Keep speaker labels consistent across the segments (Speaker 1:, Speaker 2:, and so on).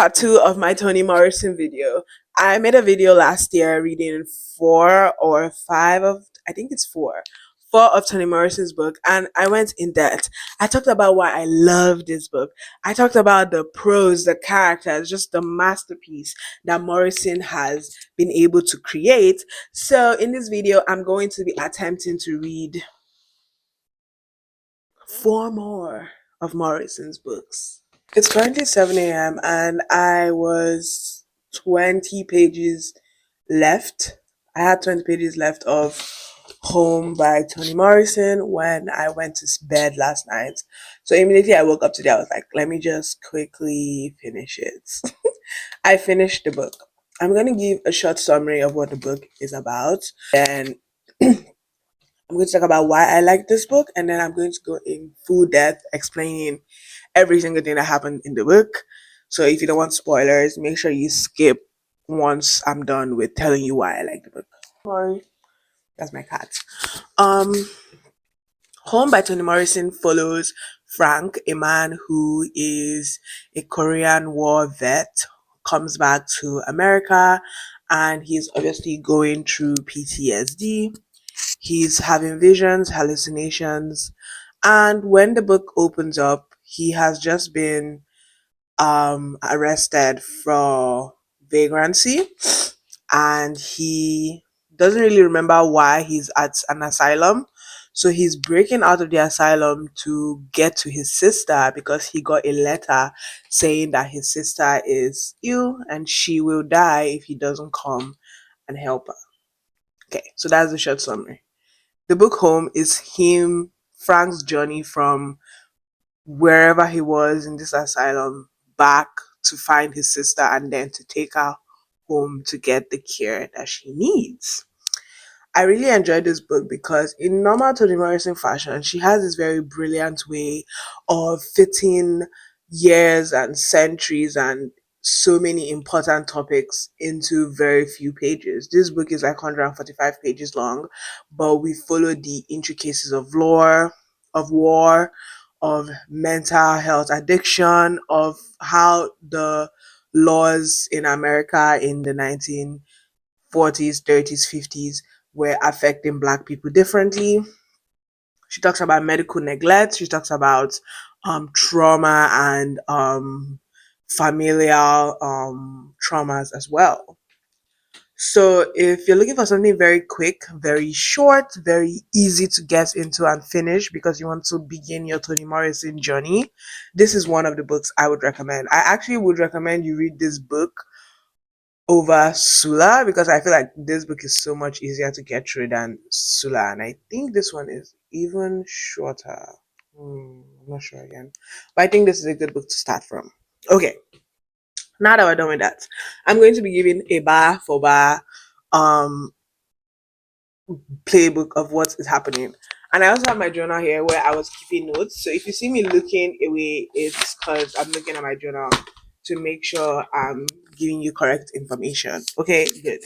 Speaker 1: Part two of my Toni Morrison video. I made a video last year reading four or five of, I think it's four of Toni Morrison's book, and I went in depth. I talked about why I love this book. I talked about the prose, the characters, just the masterpiece that Morrison has been able to create. So in this video, I'm going to be attempting to read four more of Morrison's books. It's currently 7 a.m. and I was 20 pages left. I had 20 pages left of Home by Toni Morrison when I went to bed last night. So immediately I woke up today, I was like, let me just quickly finish it. I finished the book. I'm going to give a short summary of what the book is about. Then I'm going to talk about why I like this book, and then I'm going to go in full depth explaining every single thing that happened in the book. So if you don't want spoilers, make sure you skip once I'm done with telling you why I like the book. Sorry, that's my cat. Um, Home by Toni Morrison follows Frank, a man who is a Korean War vet, comes back to America, and he's obviously going through PTSD. He's having visions, hallucinations, and when the book opens up, he has just been arrested for vagrancy, and he doesn't really remember why he's at an asylum. So he's breaking out of the asylum to get to his sister because he got a letter saying that his sister is ill and she will die if he doesn't come and help her. Okay, so that's the short summary. The book Home is Frank's journey from wherever he was in this asylum back to find his sister and then to take her home to get the care that she needs. I really enjoyed this book because, in normal Toni Morrison fashion, she has this very brilliant way of fitting years and centuries and so many important topics into very few pages. This book is like 145 pages long, but we follow the intricacies of lore, of war, of mental health addiction, of how the laws in America in the 1940s, 30s, 50s were affecting Black people differently. She talks about medical neglect. She talks about trauma and familial traumas as well. So if you're looking for something very quick, very short, very easy to get into and finish because you want to begin your Toni Morrison journey, this is one of the books I would recommend. I actually would recommend you read this book over Sula because I feel like this book is so much easier to get through than Sula, and I think this one is even shorter. I'm not sure again, but I think this is a good book to start from. Okay, now that we're done with that, I'm going to be giving a bar for bar um playbook of what is happening. And I also have my journal here where I was keeping notes. So if you see me looking away, it's because I'm looking at my journal to make sure I'm giving you correct information. Okay, good.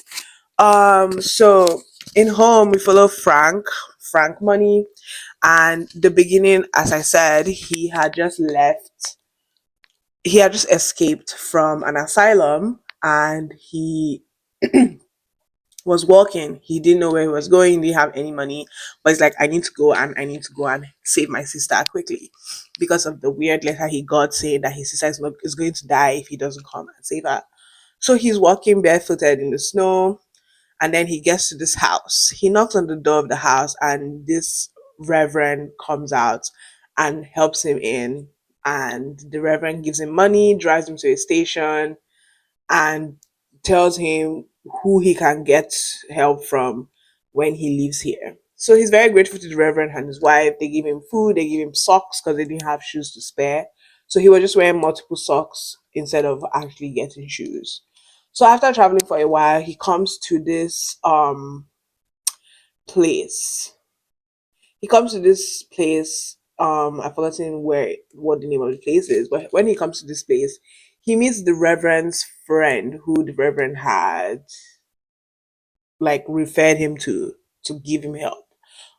Speaker 1: So in Home we follow Frank Money, and the beginning, as I said, he had just escaped from an asylum, and he was walking. He didn't know where he was going, didn't have any money, but he's like, I need to go and save my sister quickly because of the weird letter he got saying that his sister is going to die if he doesn't come and save her. So he's walking barefooted in the snow, and then he gets to this house. He knocks on the door of the house, and this reverend comes out and helps him in. And the reverend gives him money, drives him to a station, and tells him who he can get help from when he leaves here. So he's very grateful to the Reverend and his wife. They give him food, they give him socks because they didn't have shoes to spare. So he was just wearing multiple socks instead of actually getting shoes. So after traveling for a while, he comes to this place. He comes to this place. I've forgotten what the name of the place is, but when he comes to this place, he meets the Reverend's friend who the Reverend had like referred him to give him help.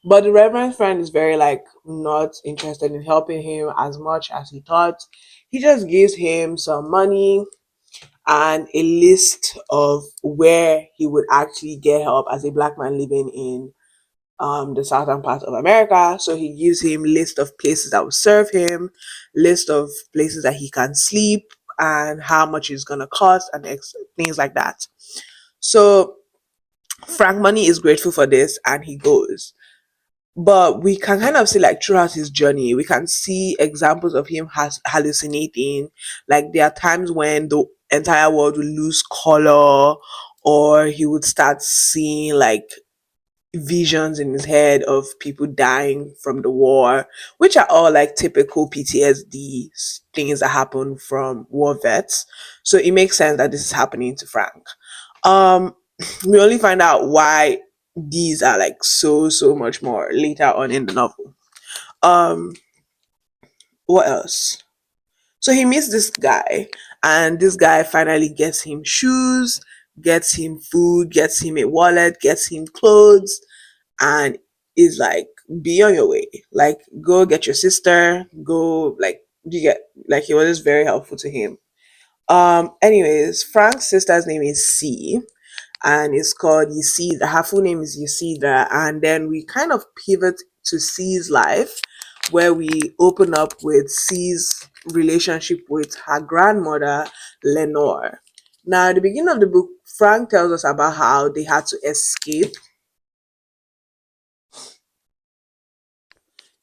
Speaker 1: But the Reverend's friend is very like not interested in helping him as much as he thought. He just gives him some money and a list of where he would actually get help as a black man living in the southern part of America. So he gives him list of places that will serve him, list of places that he can sleep, and how much it's gonna cost, and things like that. So Frank Money is grateful for this, and he goes. But we can kind of see, like, throughout his journey, we can see examples of him hallucinating. Like, there are times when the entire world will lose color, or he would start seeing like visions in his head of people dying from the war, which are all like typical PTSD things that happen from war vets. So it makes sense that this is happening to Frank. Um, we only find out why these are like so much more later on in the novel. Um, what else? So he meets this guy, and this guy finally gets him shoes, gets him food, gets him a wallet, gets him clothes, and is like, be on your way. Like, go get your sister, go, like, you get, like, he was just very helpful to him. Anyways, Frank's sister's name is C, and it's called Yesida. Her full name is Yesida, and then we kind of pivot to C's life, where we open up with C's relationship with her grandmother, Lenore. Now, at the beginning of the book, Frank tells us about how they had to escape.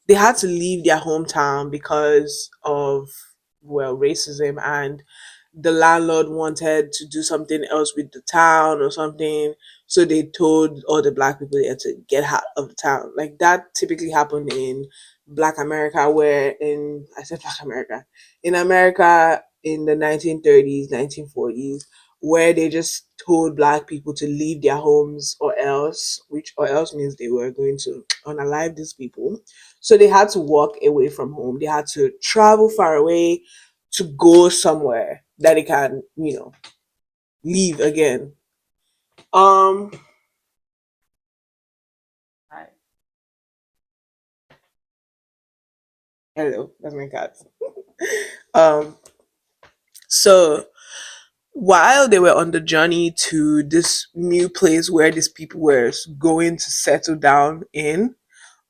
Speaker 1: They had to leave their hometown because of, well, racism, and the landlord wanted to do something else with the town or something, so they told all the black people they had to get out of the town. Like, that typically happened in black America, where in, I said black America, in America in the 1930s, 1940s, where they just told black people to leave their homes, or else, which or else means they were going to unalive these people. So they had to walk away from home. They had to travel far away to go somewhere that they can, leave again. Um, Hi. Hello, that's my cat. um, so while they were on the journey to this new place where these people were going to settle down in,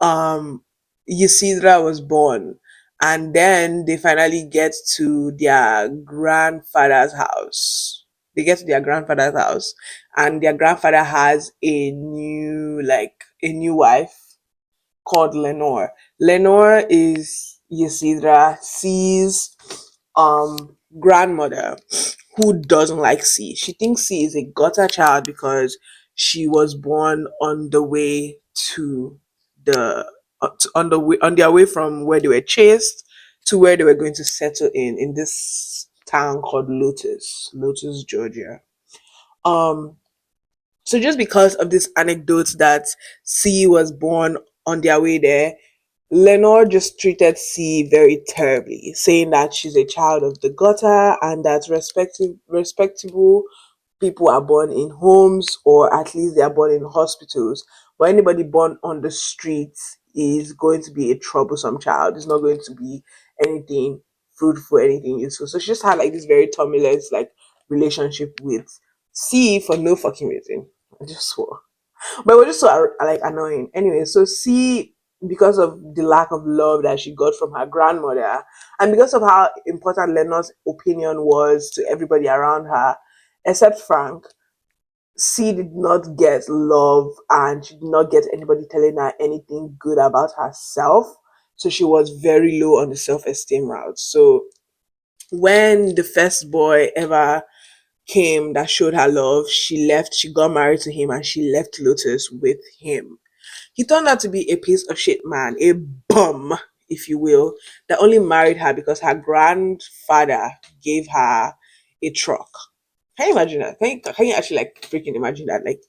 Speaker 1: um Isidra was born, and then they finally get to their grandfather's house. They get to their grandfather's house, and their grandfather has a new wife called Lenore. Lenore is Isidra C's grandmother, who doesn't like C. She thinks C is a gutter child because she was born on the way to the on the way on their way from where they were chased to where they were going to settle in this town called Lotus, Georgia. Um, so just because of this anecdote that C was born on their way there, Lenore just treated C very terribly, saying that she's a child of the gutter, and that respectable people are born in homes, or at least they are born in hospitals. But anybody born on the streets is going to be a troublesome child. It's not going to be anything fruitful, anything useful. So she just had like this very tumultuous like relationship with C for no fucking reason. I just swore. But it was just so like annoying. Anyway, so C, because of the lack of love that she got from her grandmother, and because of how important Lenore's opinion was to everybody around her, except Frank, C did not get love, and she did not get anybody telling her anything good about herself. So she was very low on the self-esteem route. So when the first boy ever came that showed her love, she left, she got married to him, and she left Lotus with him. He turned out to be a piece of shit man, a bum, if you will, that only married her because her grandfather gave her a truck. Can you imagine that? Can you actually like freaking imagine that? Like,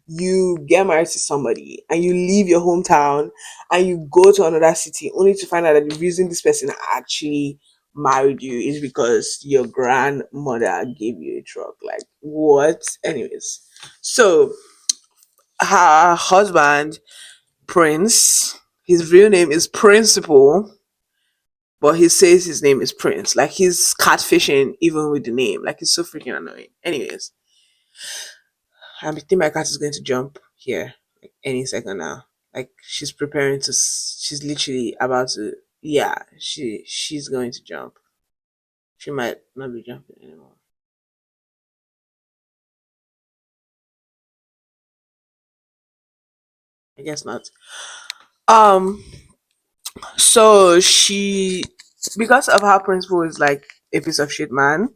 Speaker 1: you get married to somebody and you leave your hometown and you go to another city only to find out that the reason this person actually married you is because your grandmother gave you a truck. Like, what? Anyways, so her husband, Prince, his real name is Principal. but he says his name is Prince. Like he's catfishing even with the name. Like it's so freaking annoying. Anyways, I think my cat is going to jump here like any second now. Like she's preparing to. She's literally about to. Yeah, she's going to jump. She might not be jumping anymore. I guess not. Um. So she, because of her principal is like a piece of shit man,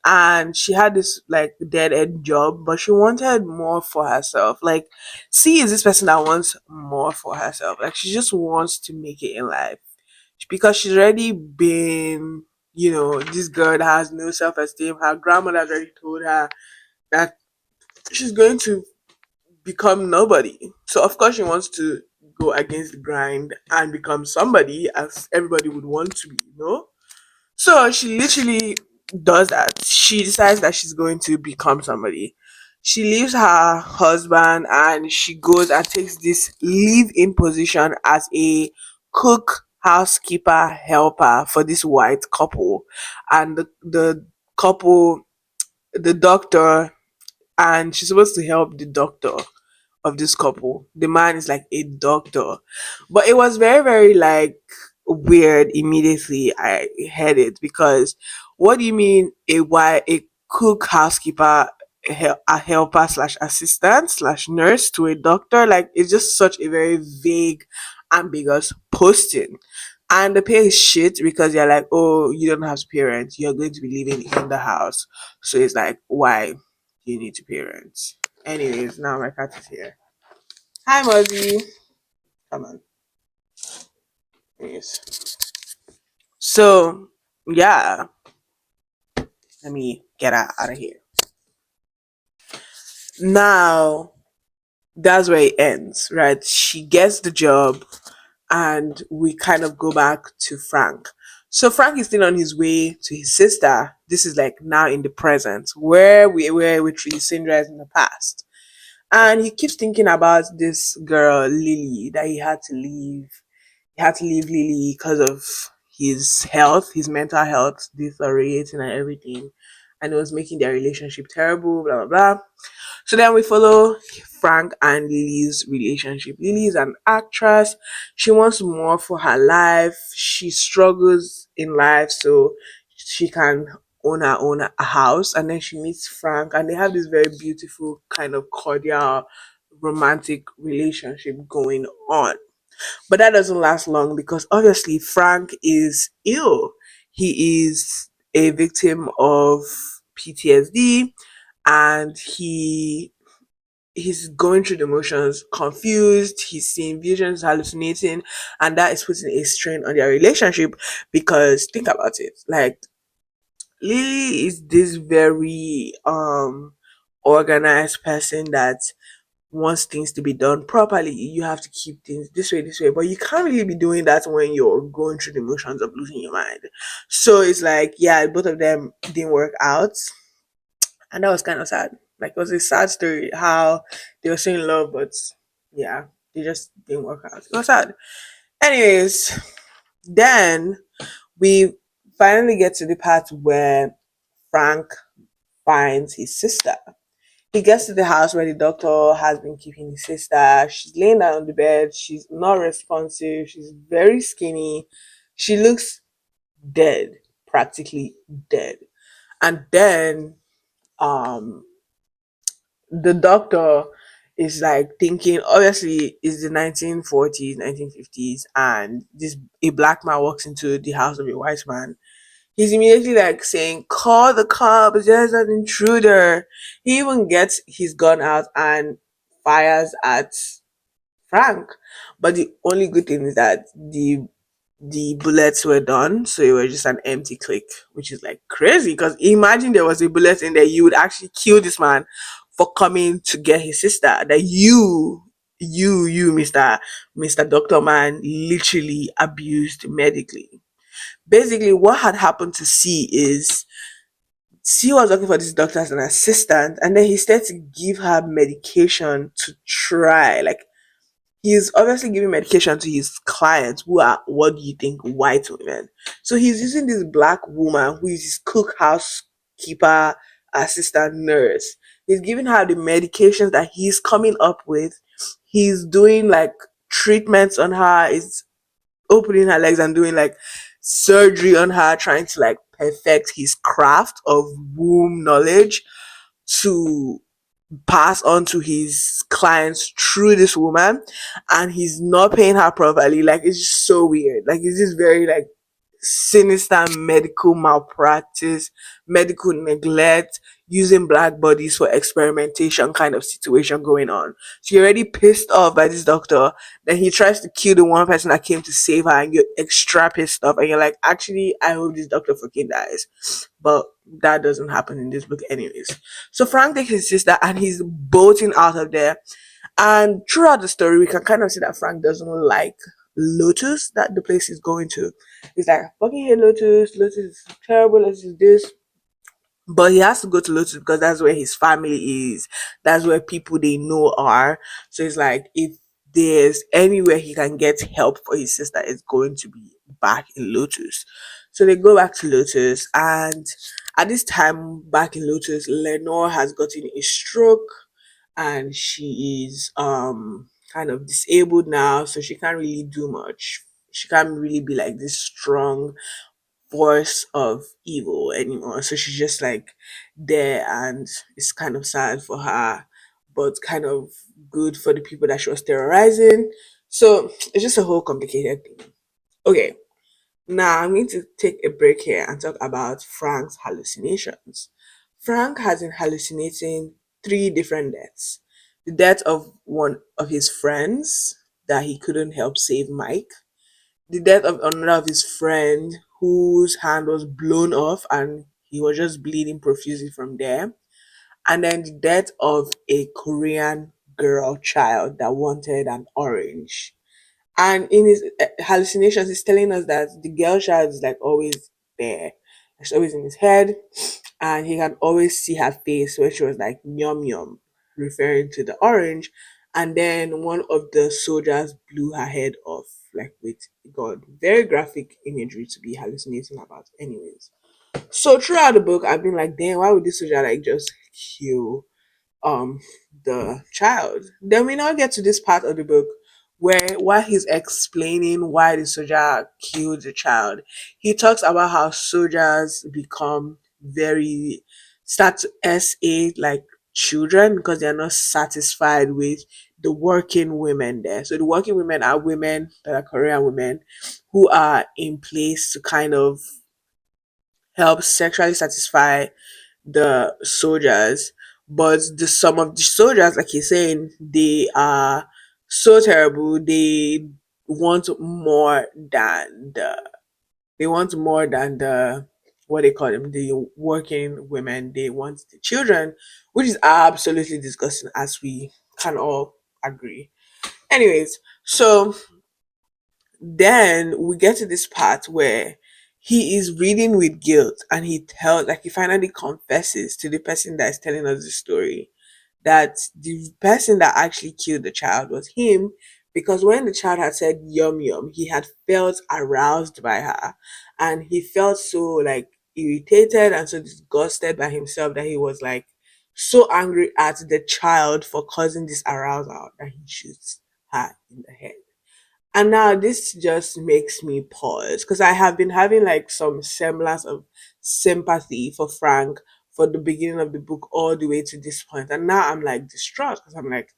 Speaker 1: and she had this like dead end job, but she wanted more for herself. Like, C is this person that wants more for herself. Like, she just wants to make it in life because she's already been, this girl that has no self esteem. Her grandmother has already told her that she's going to become nobody. So of course she wants to go against the grind and become somebody as everybody would want to be. So she literally does that. She decides that she's going to become somebody. She leaves her husband and she goes and takes this live in position as a cook, housekeeper, helper for this white couple. And the couple, the doctor, and she's supposed to help the doctor of this couple. The man is like a doctor. But it was very, very like weird immediately I heard it because what do you mean a cook housekeeper a helper slash assistant slash nurse to a doctor? Like it's just such a very vague, ambiguous posting. And the pay is shit because you're like, oh, you don't have to pay rent. You're going to be living in the house. So it's like, why do you need to pay rent? Anyways, now my cat is here. Hi, Mozzie. Come on. Yes. So, yeah, let me get out of here. Now, that's where it ends, right? She gets the job, and we kind of go back to Frank. So Frank is still on his way to his sister. This is like now in the present, where we were with Sindra in the past. And he keeps thinking about this girl, Lily, that he had to leave Lily because of his health, his mental health deteriorating and everything. And it was making their relationship terrible, blah, blah, blah. So then we follow Frank and Lily's relationship. Lily is an actress. She wants more for her life. She struggles in life so she can own her own a house. And then she meets Frank and they have this very beautiful kind of cordial romantic relationship going on. But that doesn't last long because obviously Frank is ill. He is a victim of PTSD and he's going through the motions, confused, he's seeing visions, hallucinating, and that is putting a strain on their relationship because think about it. Like Lily is this very organized person that wants things to be done properly. You have to keep things this way. But you can't really be doing that when you're going through the motions of losing your mind. So it's like, yeah, both of them didn't work out. And that was kind of sad. Like it was a sad story how they were so in love, but yeah, they just didn't work out. It was sad. Anyways, then we finally get to the part where Frank finds his sister. He gets to the house where the doctor has been keeping his sister. She's laying down on the bed. She's not responsive. She's very skinny. She looks dead, practically dead. And then um the doctor is like thinking obviously it's the 1940s 1950s and this a black man walks into the house of a white man. He's immediately like saying, call the cops, there's an intruder. He even gets his gun out and fires at Frank. But the only good thing is that the bullets were done, so it was just an empty click, which is like crazy. Because imagine there was a bullet in there, you would actually kill this man for coming to get his sister. That Mister Doctor Man, literally abused medically. Basically, what had happened to C is C was working for this doctor as an assistant, and then he started to give her medication to try. Like He's obviously giving medication to his clients who are, what do you think, white women. So he's using this black woman who is his cook, housekeeper, assistant, nurse. He's giving her the medications that he's coming up with. He's doing like treatments on her. Is opening her legs and doing like surgery on her, trying to like perfect his craft of womb knowledge to pass on to his clients through this woman, and he's not paying her properly. Like, it's just so weird. Like, it's just very like sinister medical malpractice, medical neglect, using black bodies for experimentation kind of situation going on. So you're already pissed off by this doctor. Then he tries to kill the one person that came to save her, and you're extra pissed off. And you're like, actually, I hope this doctor fucking dies. But that doesn't happen in this book, anyways. So Frank takes his sister and he's boating out of there. And throughout the story, we can kind of see that Frank doesn't like Lotus, that the place he's going to. He's like, I fucking hate Lotus. Lotus is terrible. Lotus is this. But he has to go to Lotus because that's where his family is. That's where people they know are. So it's like, if there's anywhere he can get help for his sister, it's going to be back in Lotus. So they go back to Lotus, and at this time back in Lotus, Lenore has gotten a stroke, and she is kind of disabled now, so she can't really do much. She can't really be like this strong force of evil anymore. So she's just like there, and it's kind of sad for her, but kind of good for the people that she was terrorizing. So it's just a whole complicated thing. Okay, now I'm going to take a break here and talk about Frank's hallucinations. Frank has been hallucinating three different deaths: the death of one of his friends that he couldn't help save, Mike; the death of another of his friend whose hand was blown off and he was just bleeding profusely from there; and then the death of a Korean girl child that wanted an orange. And in his hallucinations, he's telling us that the girl child is like always there. She's always in his head, and he can always see her face where she was like yum yum, referring to the orange. And then one of the soldiers blew her head off, like with God. Very graphic imagery to be hallucinating about, anyways. So throughout the book, I've been like, damn, why would this soldier like just kill um the child? Then we now get to this part of the book where while he's explaining why the soldier killed the child, he talks about how soldiers become very start to SA like children because they're not satisfied with the working women there. So the working women are women that are Korean women who are in place to kind of help sexually satisfy the soldiers. But the some of the soldiers, like you're saying, they are so terrible. Want more than the they want more than the what they call them, the working women. They want the children, which is absolutely disgusting, as we can all agree. Anyways, so then we get to this part where he is reading with guilt, and he finally confesses to the person that is telling us the story that the person that actually killed the child was him, because when the child had said yum yum, he had felt aroused by her, and he felt so like irritated and so disgusted by himself that he was like so angry at the child for causing this arousal that he shoots her in the head. And now this just makes me pause because I have been having like some semblance of sympathy for Frank for the beginning of the book all the way to this point. And now I'm like distraught because I'm like,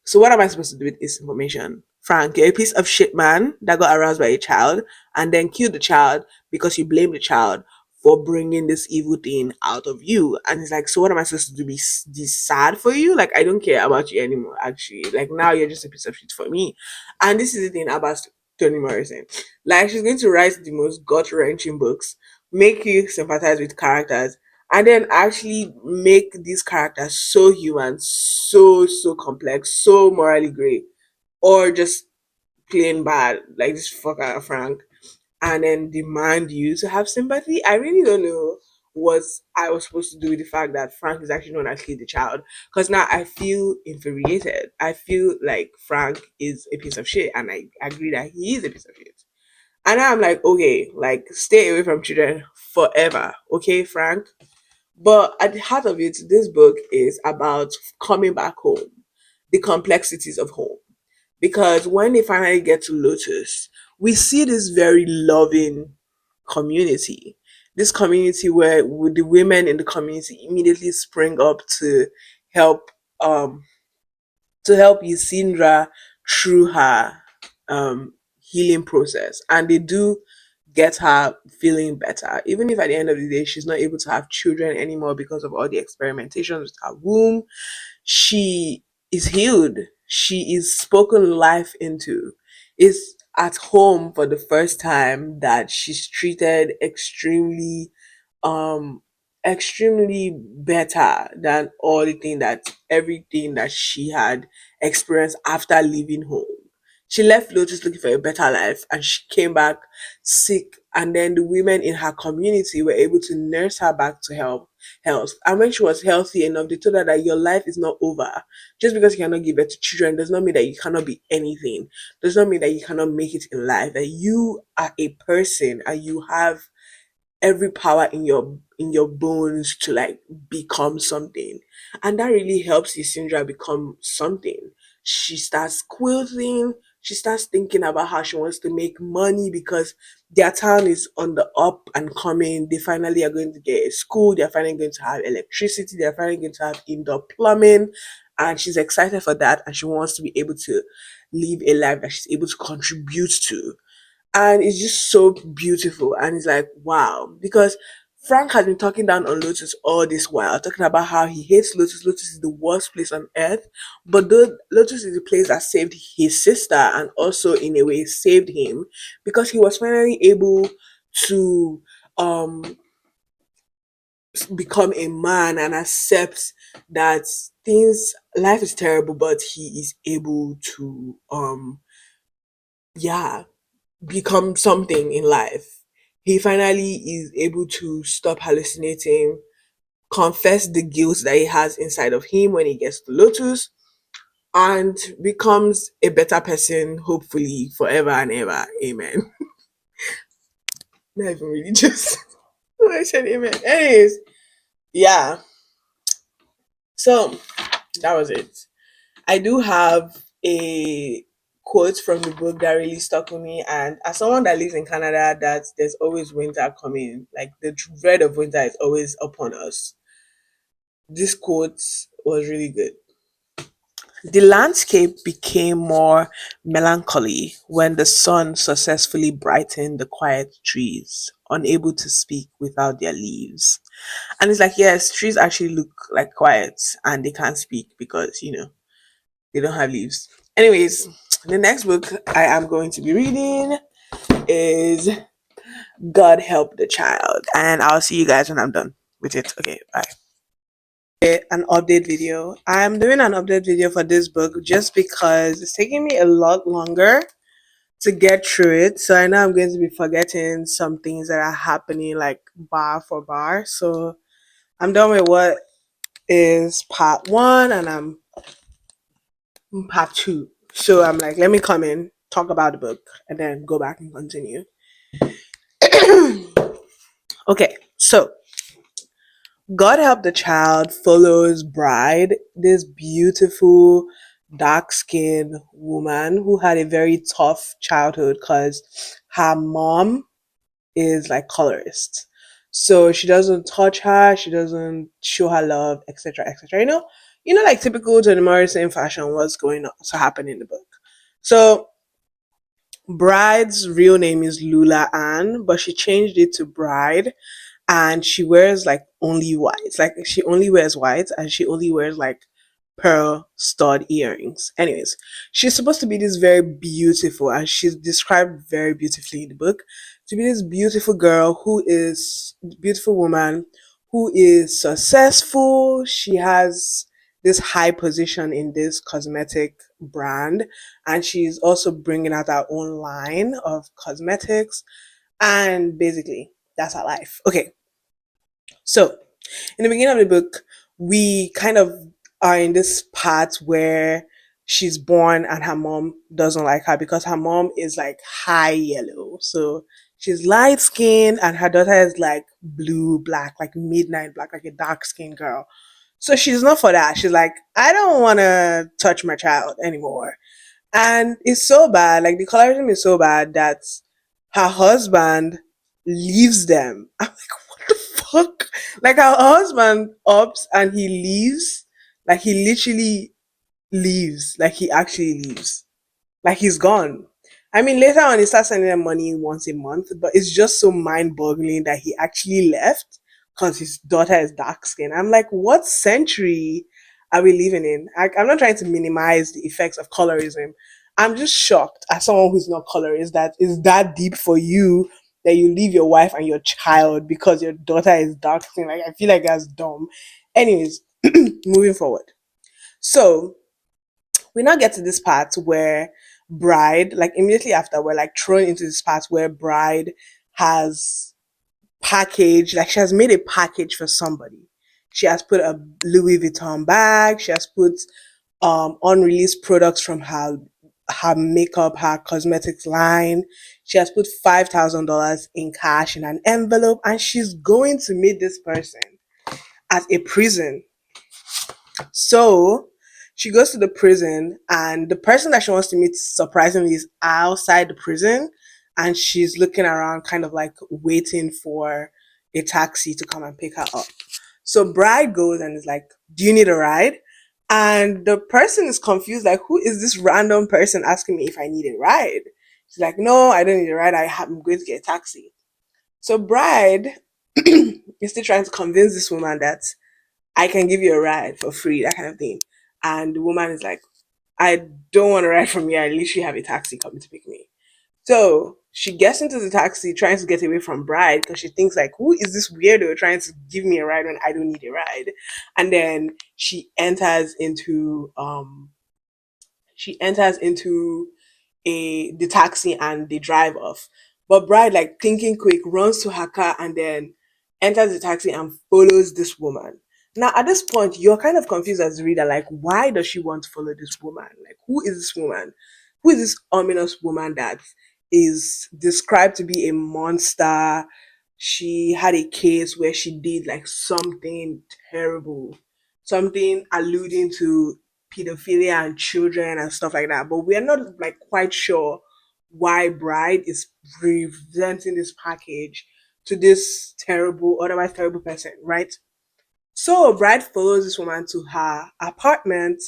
Speaker 1: so what am I supposed to do with this information? Frank, you're a piece of shit man that got aroused by a child and then killed the child because you blame the child for bringing this evil thing out of you. And it's like, so what am I supposed to do? Be sad for you? Like, I don't care about you anymore, actually. Like, now you're just a piece of shit for me. And this is the thing about Toni Morrison. Like, she's going to write the most gut wrenching books, make you sympathize with characters, and then actually make these characters so human, so complex, so morally great, or just plain bad, like this fucker Frank, and then demand you to have sympathy. I really don't know was I was supposed to do with the fact that Frank is actually not actually the child. Because now I feel infuriated. I feel like Frank is a piece of shit, and I agree that he is a piece of shit. And now I'm like, okay, like stay away from children forever, okay, Frank? But at the heart of it, this book is about coming back home, the complexities of home. Because when they finally get to Lotus, we see this very loving community. This community where the women in the community immediately spring up help um to help Yasindra through her healing process. And they do get her feeling better. Even if at the end of the day she's not able to have children anymore because of all the experimentations with her womb, she is healed. She is spoken life into. Is at home for the first time that she's treated um extremely better than everything that she had experienced after leaving home. She left Lotus looking for a better life and she came back sick, and then the women in her community were able to nurse her back to health. And when she was healthy enough, they told her that your life is not over. Just because you cannot give birth to children does not mean that you cannot be anything. Does not mean that you cannot make it in life. That you are a person and you have every power in your bones to like become something. And that really helps Sindra become something. She starts quilting, she starts thinking about how she wants to make money because their town is on the up and coming. They finally are going to get a school, they're finally going to have electricity, they're finally going to have indoor plumbing. And she's excited for that, and she wants to be able to live a life that she's able to contribute to. And it's just so beautiful, and it's like wow, because Frank has been talking down on Lotus all this while, talking about how he hates Lotus. Lotus is the worst place on earth, but though Lotus is the place that saved his sister and also in a way saved him, because he was finally able to um become a man and accept that things life is terrible, but he is able to yeah, become something in life. He finally is able to stop hallucinating, confess the guilt that he has inside of him when he gets to Lotus, and becomes a better person, hopefully, forever and ever. Amen. Not even religious. I said amen. Anyways, yeah. So that was it. I do have a quote from the book that really stuck with me, and as someone that lives in Canada, that there's always winter coming, like the dread of winter is always upon us. This quote was really good. The landscape became more melancholy when the sun successfully brightened the quiet trees, unable to speak without their leaves. And it's like, yes, trees actually look like quiet and they can't speak because, they don't have leaves. Anyways, the next book I am going to be reading is God Help the Child. And I'll see you guys when I'm done with it. Okay, bye. An update video. I'm doing an update video for this book just because it's taking me a lot longer to get through it. So I know I'm going to be forgetting some things that are happening like bar for bar. So I'm done with what is part one and I'm part two. So I'm like, let me come in, talk about the book, and then go back and continue. Okay, so God Help the Child follows Bride, this beautiful, dark skinned woman who had a very tough childhood because her mom is like colorist. So she doesn't touch her, she doesn't show her love, etc. etc. Like typical Toni Morrison fashion, what's going on to happen in the book. So Bride's real name is Lula Ann, but she changed it to Bride, and she wears like only white. Like she only wears white and she only wears like pearl stud earrings. Anyways, she's supposed to be this very beautiful, and she's described very beautifully in the book to be this beautiful girl who is beautiful woman who is successful. She has this high position in this cosmetic brand, and she's also bringing out her own line of cosmetics, and basically that's her life. Okay, So in the beginning of the book, we kind of are in this part where she's born and her mom doesn't like her because her mom is like high yellow. So she's light skinned and her daughter is like blue, black, like midnight black, like a dark skinned girl. So she's not for that. She's like, I don't want to touch my child anymore. And it's so bad, like the colorism is so bad that her husband leaves them. I'm like, what the fuck? Like her husband ups and he leaves. Like he literally leaves. Like he actually leaves. Like he's gone. I mean, later on, he starts sending them money once a month, but it's just so mind boggling that he actually left because his daughter is dark skinned. I'm like, what century are we living in? I'm not trying to minimize the effects of colorism. I'm just shocked as someone who's not colorist that is that deep for you that you leave your wife and your child because your daughter is dark skinned. Like, I feel like that's dumb. Anyways, moving forward. So, we now get to this part where bride, like immediately after, we're like thrown into this part where bride has package, like she has made a package for somebody. She has put a Louis Vuitton bag. She has put unreleased products from her makeup, her cosmetics line. She has put $5,000 in cash in an envelope, and she's going to meet this person at a prison. So she goes to the prison, and the person that she wants to meet surprisingly is outside the prison, and she's looking around, kind of like waiting for a taxi to come and pick her up. So Bride goes and is like, "Do you need a ride?" And the person is confused, like, "Who is this random person asking me if I need a ride?" She's like, "No, I don't need a ride. I'm going to get a taxi." So Bride is still trying to convince this woman that I can give you a ride for free, that kind of thing. And the woman is like, I don't want to ride from here. I literally have a taxi coming to pick me. So she gets into the taxi trying to get away from Bride because she thinks like, who is this weirdo trying to give me a ride when I don't need a ride? And then she enters into a the taxi and they drive off. But Bride, like thinking quick, runs to her car and then enters the taxi and follows this woman. Now, at this point, you're kind of confused as a reader, like, why does she want to follow this woman? Like, who is this woman? Who is this ominous woman that is described to be a monster? She had a case where she did like something terrible, something alluding to pedophilia and children and stuff like that. But we are not like quite sure why Bride is presenting this package to this terrible, otherwise terrible person, right? So Bride follows this woman to her apartment,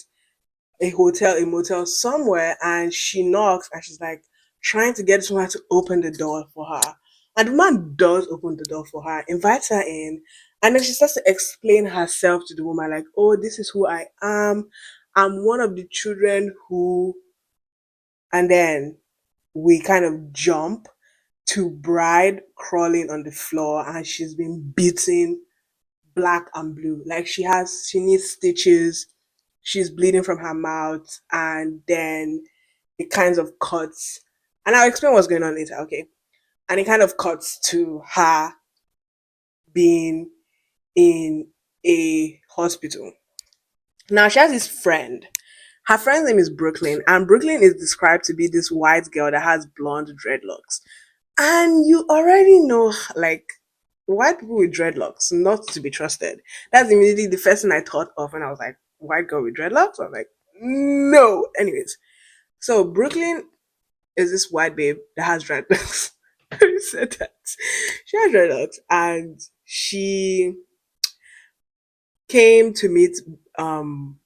Speaker 1: a hotel, a motel somewhere, and she knocks and she's like trying to get this woman to open the door for her. And the man does open the door for her, invites her in, and then she starts to explain herself to the woman, like, oh, this is who I am. I'm one of the children who, and then we kind of jump to Bride crawling on the floor and she's been beaten black and blue. Like she needs stitches, she's bleeding from her mouth, and then it kind of cuts. And I'll explain what's going on later, okay? And it kind of cuts to her being in a hospital. Now she has this friend. Her friend's name is Brooklyn, and Brooklyn is described to be this white girl that has blonde dreadlocks. And you already know, like, white people with dreadlocks, not to be trusted. That's immediately the first thing I thought of when I was like, white girl with dreadlocks? I was like, no. Anyways, so Brooklyn is this white babe that has dreadlocks. I already said that. She has dreadlocks and came to meet um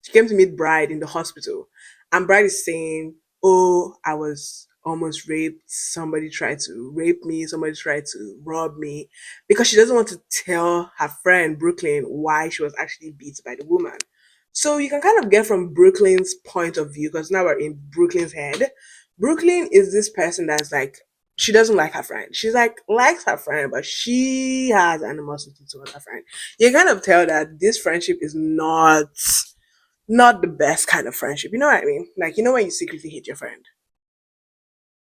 Speaker 1: she came to meet Bride in the hospital, and Bride is saying, "Oh, I was almost raped. Somebody tried to rape me. Somebody tried to rob me," because she doesn't want to tell her friend Brooklyn why she was actually beat by the woman. So you can kind of get from Brooklyn's point of view, because now we're in Brooklyn's head. Brooklyn is this person that's like, she doesn't like her friend. She's like likes her friend, but she has animosity towards her friend. You kind of tell that this friendship is not the best kind of friendship. You know what I mean? Like, you know when you secretly hate your friend?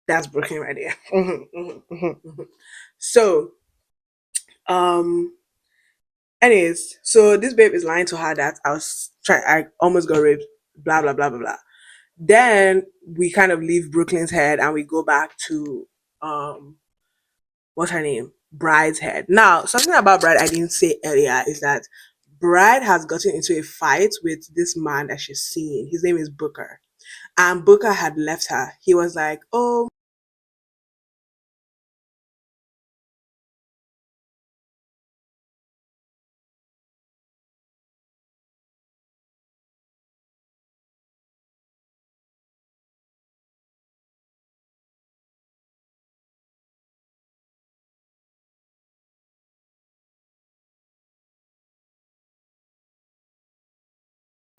Speaker 1: That's Brooklyn right there. So, Anyways, so this babe is lying to her that I almost got raped, blah blah blah blah blah. Then we kind of leave Brooklyn's head and we go back to um what's her name? Bride's head. Now, something about Bride I didn't say earlier is that Bride has gotten into a fight with this man that she's seeing. His name is Booker. And Booker had left her. He was like, oh,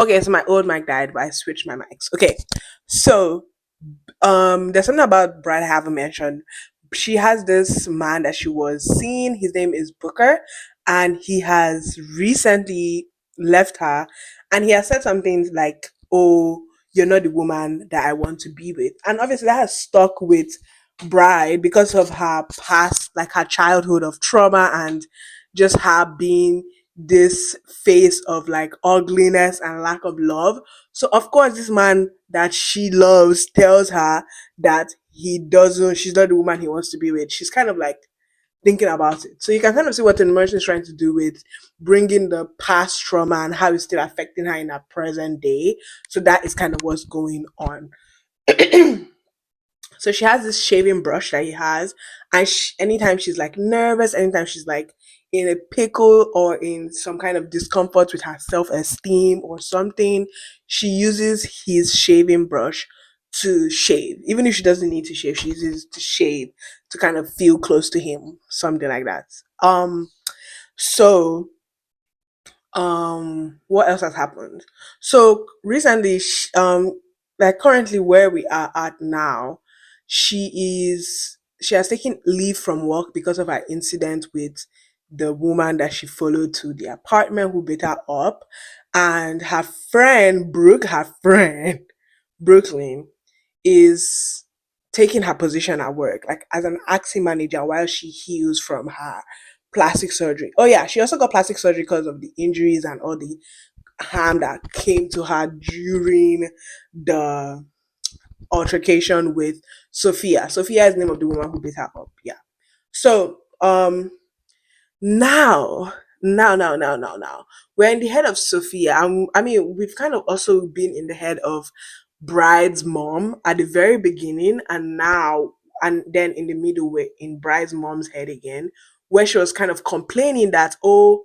Speaker 1: okay, so my old mic died, but I switched my mics. Okay. So there's something about Bride I haven't mentioned. She has this man that she was seeing. His name is Booker, and he has recently left her, and he has said some things like, "Oh, you're not the woman that I want to be with," and obviously that has stuck with Bride because of her past, like her childhood of trauma and just her being this face of like ugliness and lack of love. So of course, this man that she loves tells her that she's not the woman he wants to be with. She's kind of like thinking about it. So you can kind of see what Toni Morrison is trying to do with bringing the past trauma and how it's still affecting her in her present day. So that is kind of what's going on. So she has this shaving brush that he has, and anytime she's like nervous, anytime she's like in a pickle or in some kind of discomfort with her self esteem or something, she uses his shaving brush to shave. Even if she doesn't need to shave, she uses it to shave to kind of feel close to him, something like that. So what else has happened? So recently like currently where we are at now, she has taken leave from work because of her incident with the woman that she followed to the apartment who beat her up, and her friend Brooke, her friend Brooklyn, is taking her position at work, like as an acting manager while she heals from her plastic surgery. Oh yeah, she also got plastic surgery because of the injuries and all the harm that came to her during the altercation with Sophia. Sophia is the name of the woman who beat her up. Yeah. So now, now, we're in the head of Sophia. I mean, we've kind of also been in the head of Bride's mom at the very beginning, and now, and then in the middle, we're in Bride's mom's head again, where she was kind of complaining that, oh,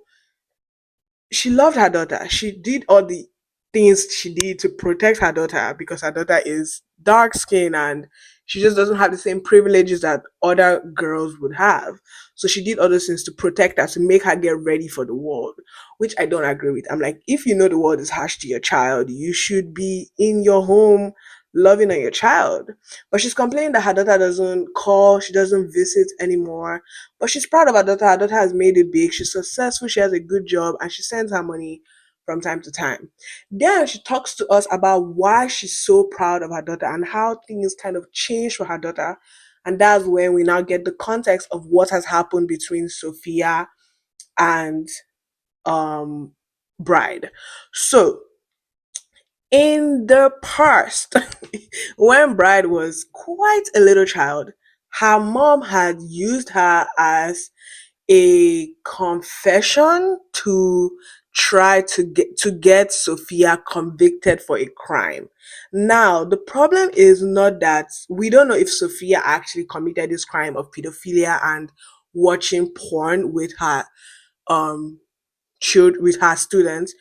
Speaker 1: she loved her daughter. She did all the things she did to protect her daughter because her daughter is dark skinned and she just doesn't have the same privileges that other girls would have. So she did all those things to protect her, to make her get ready for the world, which I don't agree with. I'm like, if you know the world is harsh to your child, you should be in your home loving on your child. But she's complaining that her daughter doesn't call, she doesn't visit anymore, but she's proud of her daughter. Her daughter has made it big. She's successful. She has a good job and she sends her money from time to time. Then she talks to us about why she's so proud of her daughter and how things kind of changed for her daughter. And that's when we now get the context of what has happened between Sophia and um Bride. So in the past, when Bride was quite a little child, her mom had used her as a confession to try to get Sophia convicted for a crime. Now, the problem is not that we don't know if Sophia actually committed this crime of pedophilia and watching porn with her um with her students.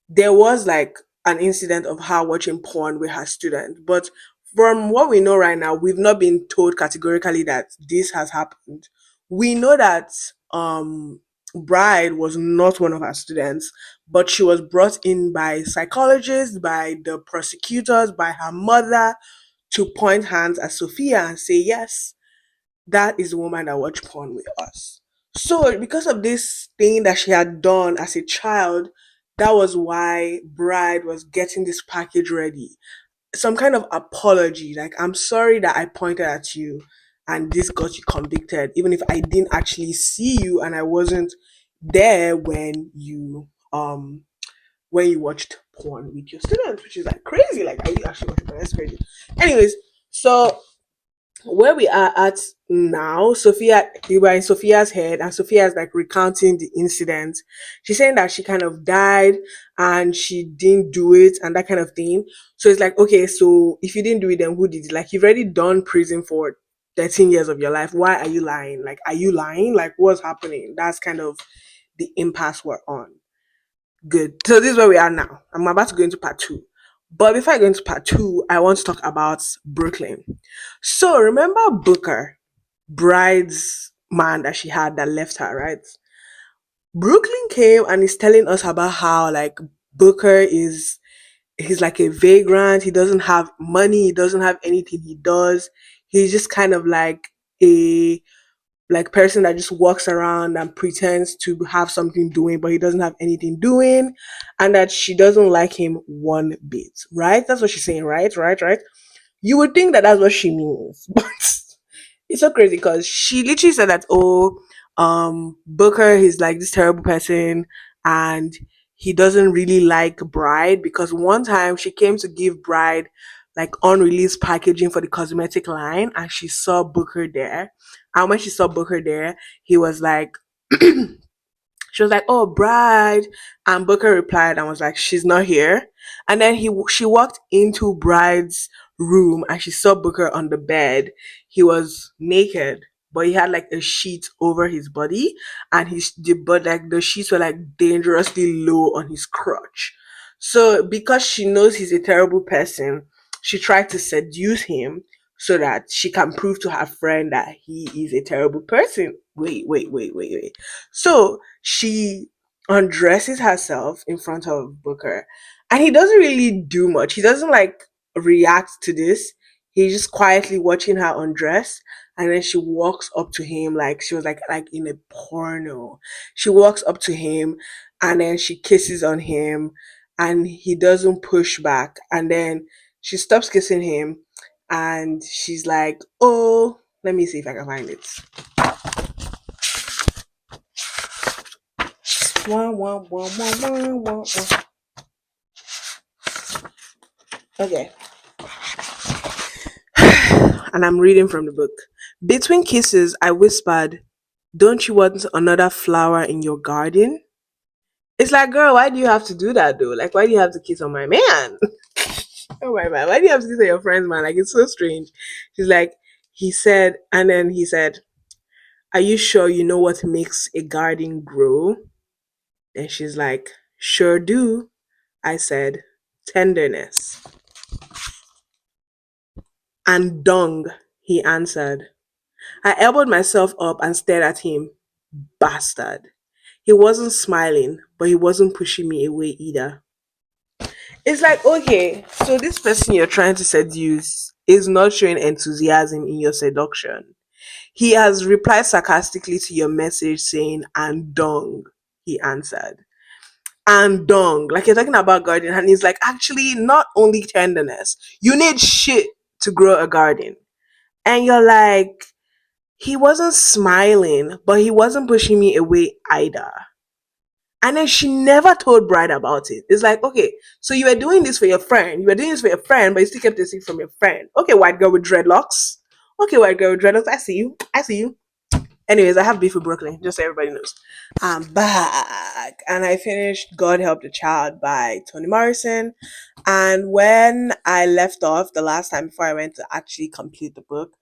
Speaker 1: There was like an incident of her watching porn with her student, but from what we know right now, we've not been told categorically that this has happened. We know that Bride was not one of her students, but she was brought in by psychologists, by the prosecutors, by her mother to point hands at Sophia and say, yes, that is the woman that watched porn with us. So, because of this thing that she had done as a child, that was why Bride was getting this package ready. Some kind of apology, like, I'm sorry that I pointed at you and this got you convicted, even if I didn't actually see you and I wasn't there when you watched porn with your students, which is like crazy. Like, are you actually watching porn? That's crazy. Anyways, so where we are at now, Sophia, we were in Sophia's head, and Sophia is like recounting the incident. She's saying that she kind of died and she didn't do it and that kind of thing. So it's like, okay, so if you didn't do it, then who did it? Like, you've already done prison for 13 years of your life. Why are you lying? Like, are you lying? Like, what's happening? That's kind of the impasse we're on. Good. So this is where we are now. I'm about to go into part two. But before I go into part two, I want to talk about Brooklyn. So remember Booker, bride's man that she had that left her, right? Brooklyn came and is telling us about how like Booker is he's like a vagrant, he doesn't have money, he doesn't have anything he does. He's just kind of like a person that just walks around and pretends to have something doing, but he doesn't have anything doing, and that she doesn't like him one bit. Right? That's what she's saying. Right? Right? Right? You would think that that's what she means, but it's so crazy because she literally said that, oh, Booker is like this terrible person, and he doesn't really like Bride because one time she came to give Bride like unreleased packaging for the cosmetic line, and she saw Booker there. And when she saw Booker there, he was like, she was like, "Oh, Bride," and Booker replied and was like, "She's not here." And then she walked into Bride's room and she saw Booker on the bed. He was naked, but he had like a sheet over his body, and but like the sheets were like dangerously low on his crotch. So because she knows he's a terrible person, she tried to seduce him so that she can prove to her friend that he is a terrible person. Wait. So she undresses herself in front of Booker, and he doesn't really do much. He doesn't like react to this. He's just quietly watching her undress, and then she walks up to him like she was like in a porno. She walks up to him, and then she kisses on him, and he doesn't push back. And then she stops kissing him, and she's like, "Oh, let me see if I can find it." Wah, wah, wah, wah, wah, wah, wah. Okay. And I'm reading from the book. Between kisses, I whispered, "Don't you want another flower in your garden?" It's like, girl, why do you have to do that though? Like, why do you have to kiss on my man? Oh my man, why do you have to kiss on your friend's man? Like, it's so strange. She's like, he said, and then he said, "Are you sure you know what makes a garden grow?" And she's like, "Sure do." I said, "Tenderness." "And dung," he answered. I elbowed myself up and stared at him. Bastard. He wasn't smiling, but he wasn't pushing me away either. It's like, okay, so this person you're trying to seduce is not showing enthusiasm in your seduction. He has replied sarcastically to your message saying, "and dung," he answered. "And dung." Like you're talking about garden, and he's like, actually, not only tenderness, you need shit to grow a garden. And you're like, he wasn't smiling, but he wasn't pushing me away either. And then she never told Bride about it. It's like, okay, so you were doing this for your friend. You were doing this for your friend, but you still kept the secret from your friend. Okay, white girl with dreadlocks. Okay, white girl with dreadlocks. I see you. I see you. Anyways, I have beef with Brooklyn, just so everybody knows. I'm back. And I finished God Help the Child by Toni Morrison. And when I left off the last time before I went to actually complete the book,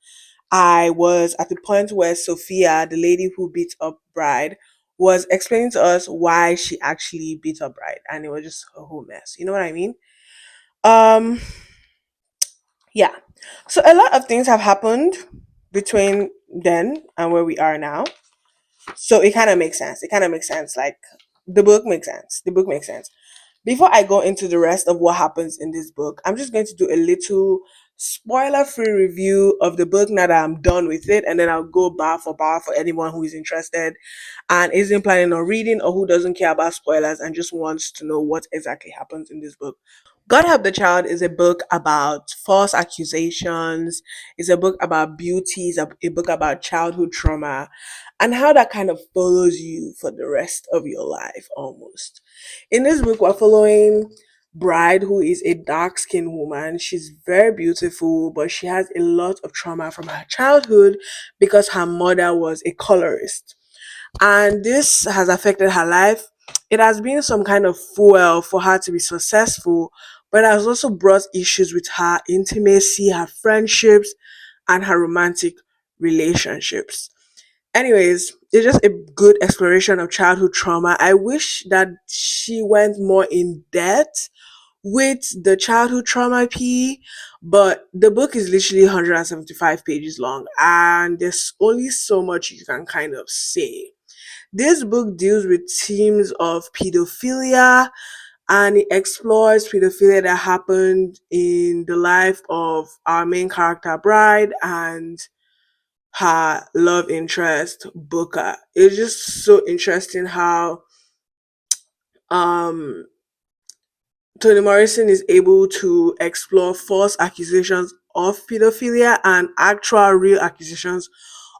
Speaker 1: I was at the point where Sophia, the lady who beat up Bride, was explaining to us why she actually beat up Bride, and it was just a whole mess. You know what I mean? Um, yeah. So a lot of things have happened between then and where we are now. So it kind of makes sense. It kind of makes sense. Like the book makes sense. The book makes sense. Before I go into the rest of what happens in this book, I'm just going to do a little spoiler free review of the book now that I'm done with it, and then I'll go bar for anyone who is interested and isn't planning on reading or who doesn't care about spoilers and just wants to know what exactly happens in this book. God Help the Child is a book about false accusations, it's a book about beauty, it's a book about childhood trauma, and how that kind of follows you for the rest of your life almost. In this book, we're following Bride, who is a dark skinned woman. She's very beautiful, but she has a lot of trauma from her childhood because her mother was a colorist. And this has affected her life. It has been some kind of fuel for her to be successful, but it has also brought issues with her intimacy, her friendships, and her romantic relationships. Anyways, it's just a good exploration of childhood trauma. I wish that she went more in depth with the childhood trauma P, but the book is literally 175 pages long and there's only so much you can kind of say. This book deals with themes of pedophilia and it explores pedophilia that happened in the life of our main character, Bride, and her love interest, Booker. It's just so interesting how um Toni Morrison is able to explore false accusations of pedophilia and actual real accusations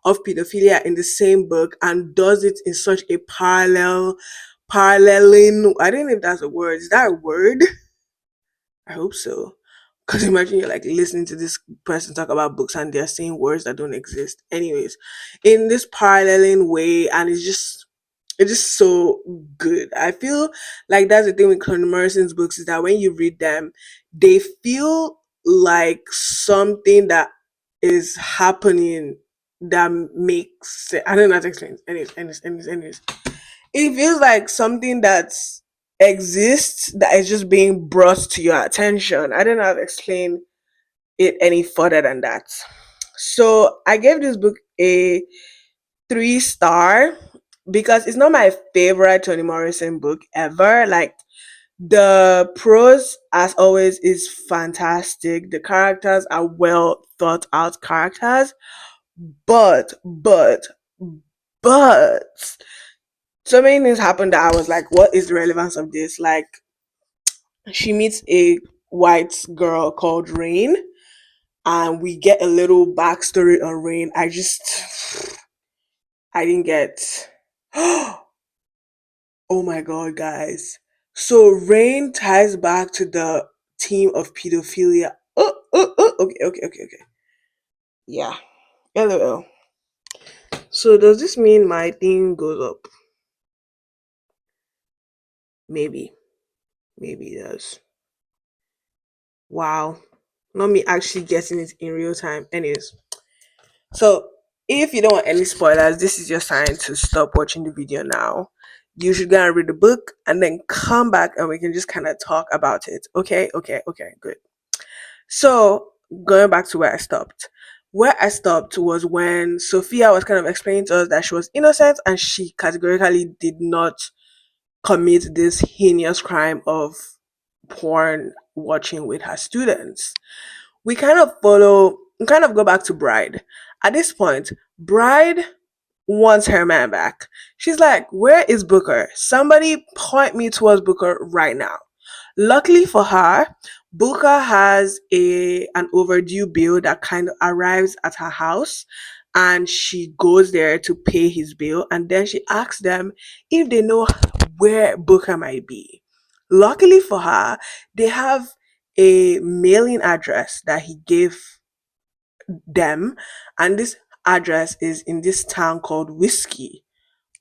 Speaker 1: of pedophilia in the same book and does it in such a paralleling, I don't know if that's a word. Is that a word? I hope so. Because imagine you're like listening to this person talk about books and they're saying words that don't exist. Anyways, in this paralleling way, and it's just so good. I feel like that's the thing with Toni Morrison's books is that when you read them, they feel like something that is happening that makes I don't know how to explain. Anyways. It feels like something that exists that is just being brought to your attention. I don't know how to explain it any further than that. So I gave this book a 3 star because it's not my favorite Toni Morrison book ever. Like the prose, as always, is fantastic. The characters are well thought out characters, but but so many things happened that I was like, what is the relevance of this? Like she meets a white girl called Rain, and we get a little backstory on Rain. I didn't get. Oh my god, guys. So Rain ties back to the theme of pedophilia. Okay. Yeah. LOL. So does this mean my thing goes up? Maybe. Maybe it does. Wow. Not me actually getting it in real time. Anyways. So if you don't want any spoilers, this is your sign to stop watching the video now. You should go and read the book and then come back and we can just kind of talk about it. Okay, good. So, going back to where I stopped. Where I stopped was when Sophia was kind of explaining to us that she was innocent and she categorically did not commit this heinous crime of porn watching with her students. We kind of go back to Bride. At this point, Bride wants her man back. She's like, where is Booker? Somebody point me towards Booker right now. Luckily for her, Booker has a an overdue bill that kind of arrives at her house and she goes there to pay his bill and then she asks them if they know where Booker might be. Luckily for her, they have a mailing address that he gave them and this address is in this town called Whiskey.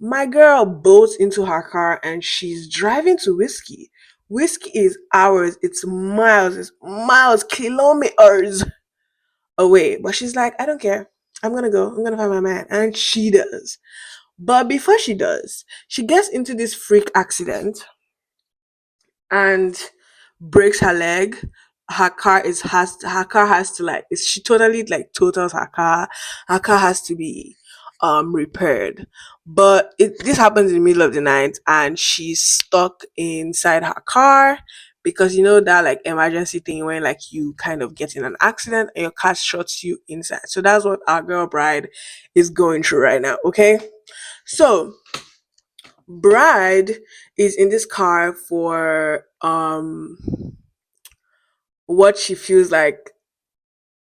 Speaker 1: My girl bolts into her car and she's driving to Whiskey. Whiskey is hours, it's miles, kilometers away. But she's like, I don't care. I'm gonna go. I'm gonna find my man. And she does. But before she does, she gets into this freak accident and breaks her leg. Her car has to like she totally like totals her car. Her car has to be repaired. But this happens in the middle of the night and she's stuck inside her car because you know that like emergency thing when like you kind of get in an accident and your car shuts you inside. So that's what our girl Bride is going through right now. Okay, so Bride is in this car for what she feels like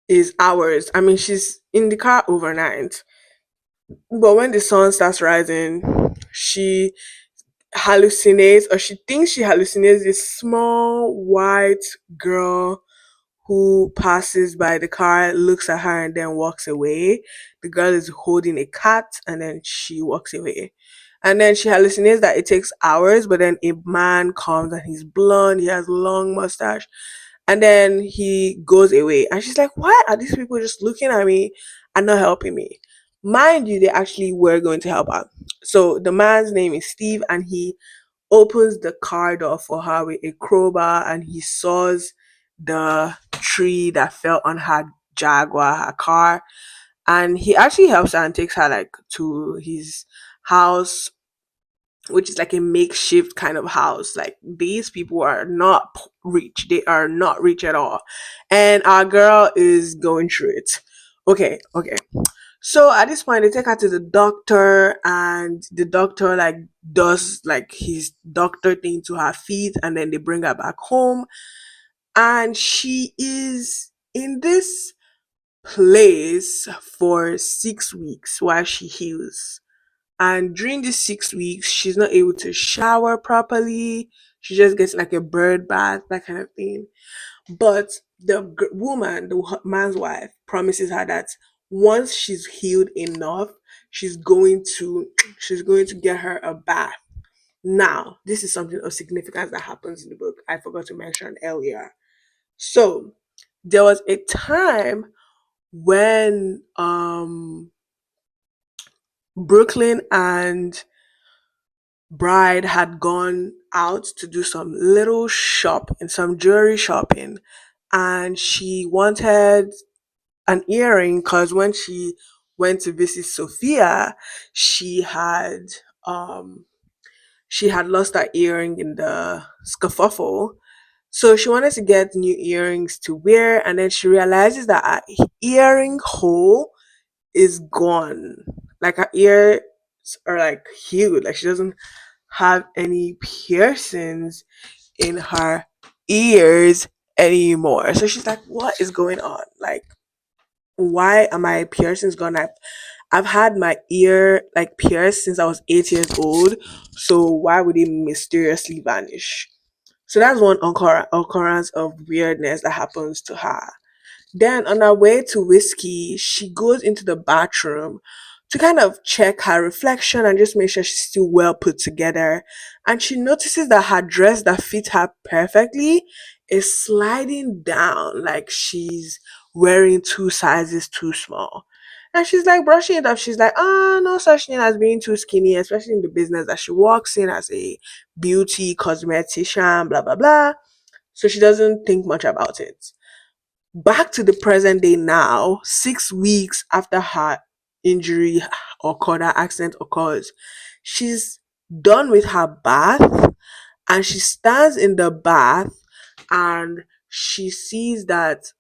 Speaker 1: is hours. I mean, she's in the car overnight, but when the sun starts rising, she hallucinates, or she thinks she hallucinates this small white girl who passes by the car, looks at her, and then walks away. The girl is holding a cat, and then she walks away. And then she hallucinates that it takes hours, but then a man comes and he's blonde, he has long mustache, and then he goes away. And she's like, why are these people just looking at me and not helping me? Mind you, they actually were going to help her. So the man's name is Steve, and he opens the car door for her with a crowbar, and he saws the tree that fell on her Jaguar, her car. And he actually helps her and takes her like to his house, which is like a makeshift kind of house. Like these people are not rich. They are not rich at all. And our girl is going through it. Okay, okay. So at this point, they take her to the doctor, and the doctor like does like his doctor thing to her feet, and then they bring her back home, and she is in this place for 6 weeks while she heals. And during these 6 weeks, she's not able to shower properly. She just gets like a bird bath, that kind of thing. But the woman, the man's wife, promises her that once she's healed enough, she's going to she's going to get her a bath. Now, this is something of significance that happens in the book. I forgot to mention earlier. So there was a time when Brooklyn and Bride had gone out to do some little shopping, some jewelry shopping, and she wanted an earring because when she went to visit Sophia, she had um she had lost her earring in the scuffle. So she wanted to get new earrings to wear, and then she realizes that her earring hole is gone. Like her ears are like healed. Like she doesn't have any piercings in her ears anymore. So she's like, what is going on? Like, why are my piercings gone? I've had my ear like pierced since I was 8 years old. So why would it mysteriously vanish? So that's one occurrence of weirdness that happens to her. Then on her way to Whiskey, she goes into the bathroom to kind of check her reflection and just make sure she's still well put together. And she notices that her dress that fits her perfectly is sliding down like she's wearing two sizes too small. And she's like brushing it off. She's like, no such thing as being too skinny, especially in the business that she works in as a beauty cosmetician, blah, blah, blah. So she doesn't think much about it. Back to the present day now, 6 weeks after her injury occurred, her accident occurs, she's done with her bath, and she stands in the bath, and she sees that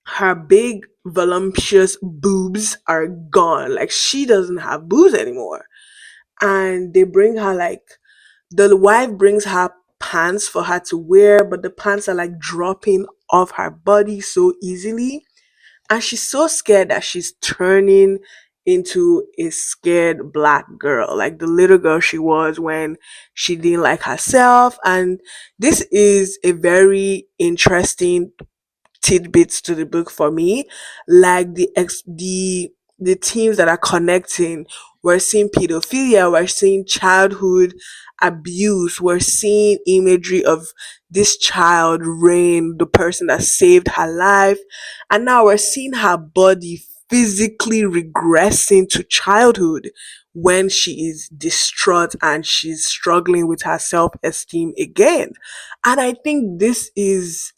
Speaker 1: her big voluptuous boobs are gone. Like she doesn't have boobs anymore. And they bring her like the wife brings her pants for her to wear, but the pants are like dropping off her body so easily. And she's so scared that she's turning into a scared black girl, like the little girl she was when she didn't like herself. And this is a very interesting tidbits to the book for me, like the themes that are connecting. We're seeing pedophilia, we're seeing childhood abuse, we're seeing imagery of this child Rain, the person that saved her life, and now we're seeing her body physically regressing to childhood when she is distraught and she's struggling with her self-esteem again. And I think this is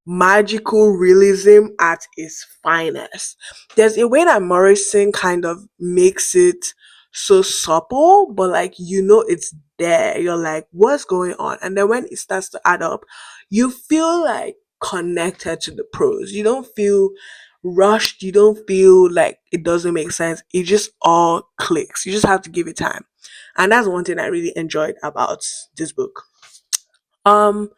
Speaker 1: magical realism at its finest. There's a way that Morrison kind of makes it so supple, but like you know it's there, you're like, what's going on? And then when it starts to add up, you feel like connected to the prose. You don't feel rushed. You don't feel like it doesn't make sense. It just all clicks. You just have to give it time. And that's one thing I really enjoyed about this book. Um,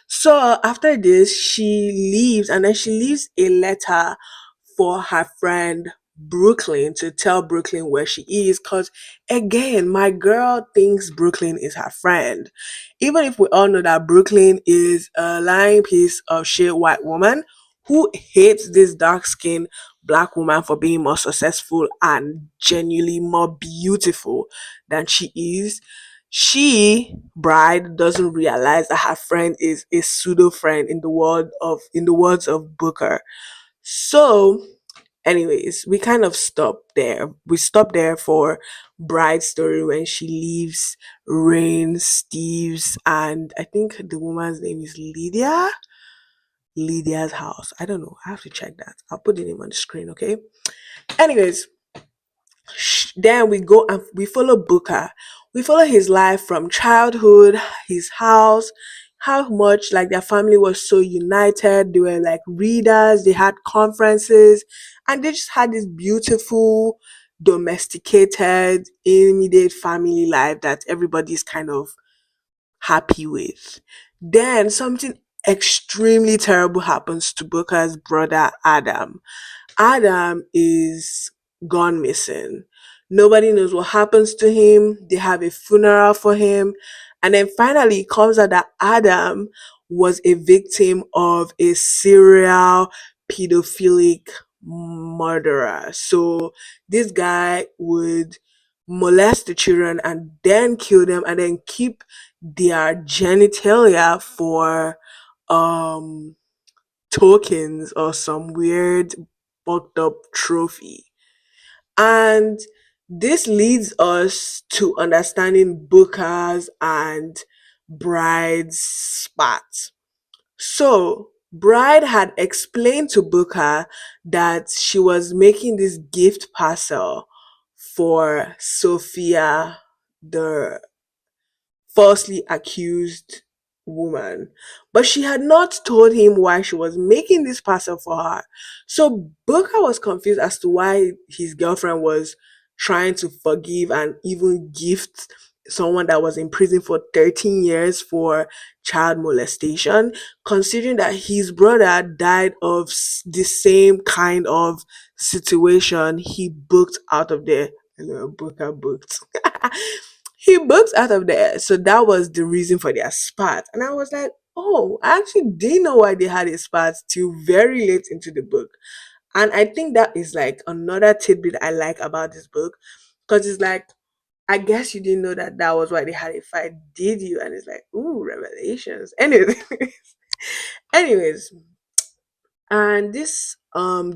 Speaker 1: so after this, she leaves and then she leaves a letter for her friend Brooklyn to tell Brooklyn where she is. Because again, my girl thinks Brooklyn is her friend. Even if we all know that Brooklyn is a lying piece of shit white woman who hates this dark skinned black woman for being more successful and genuinely more beautiful than she is. She, Bride, doesn't realize that her friend is a pseudo friend in the words of Booker. So, anyways, we kind of stop there. We stop there for Bride's story when she leaves Rain, Steve's, and I think the woman's name is Lydia. Lydia's house. I don't know. I have to check that. I'll put the name on the screen, okay? Anyways, then we go and we follow Booker. We follow his life from childhood, his house, how much like their family was so united. They were like readers, they had conferences, and they just had this beautiful, domesticated, immediate family life that everybody's kind of happy with. Then something extremely terrible happens to Booker's brother Adam. Adam is gone missing. Nobody knows what happens to him. They have a funeral for him. And then finally it comes out that Adam was a victim of a serial pedophilic murderer. So this guy would molest the children and then kill them and then keep their genitalia for um tokens or some weird fucked up trophy. And this leads us to understanding Booker's and Bride's spat. So, Bride had explained to Booker that she was making this gift parcel for Sophia, the falsely accused woman. But she had not told him why she was making this parcel for her. So Booker was confused as to why his girlfriend was trying to forgive and even gift someone that was in prison for 13 years for child molestation, considering that his brother died of the same kind of situation he booked out of there. Hello, Booker booked. He booked out of there. So that was the reason for their spat. And I was like, oh, I actually didn't know why they had a spat till very late into the book. And I think that is like another tidbit I like about this book. Because it's like, I guess you didn't know that that was why they had a fight, did you? And it's like, ooh, revelations. Anyways, anyways, and this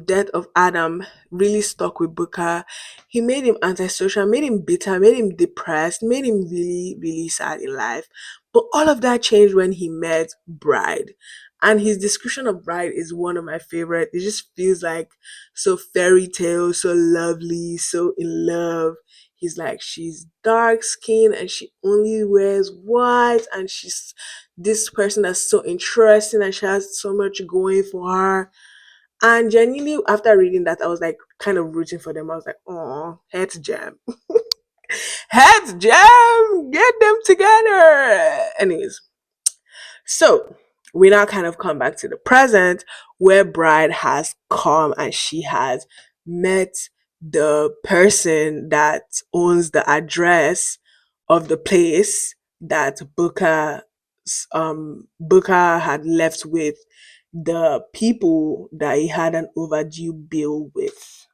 Speaker 1: death of Adam really stuck with Booker. He made him antisocial, made him bitter, made him depressed, made him really, really sad in life. But all of that changed when he met Bride. And his description of Bride is one of my favorite. It just feels like so fairy tale, so lovely, so in love. He's like, she's dark skinned and she only wears white, and she's this person that's so interesting and she has so much going for her. And genuinely, after reading that, I was like kind of rooting for them. I was like, oh, heads jam. Heads jam! Get them together! Anyways, so we now kind of come back to the present where Bride has come and she has met the person that owns the address of the place that Booker had left with the people that he had an overdue bill with.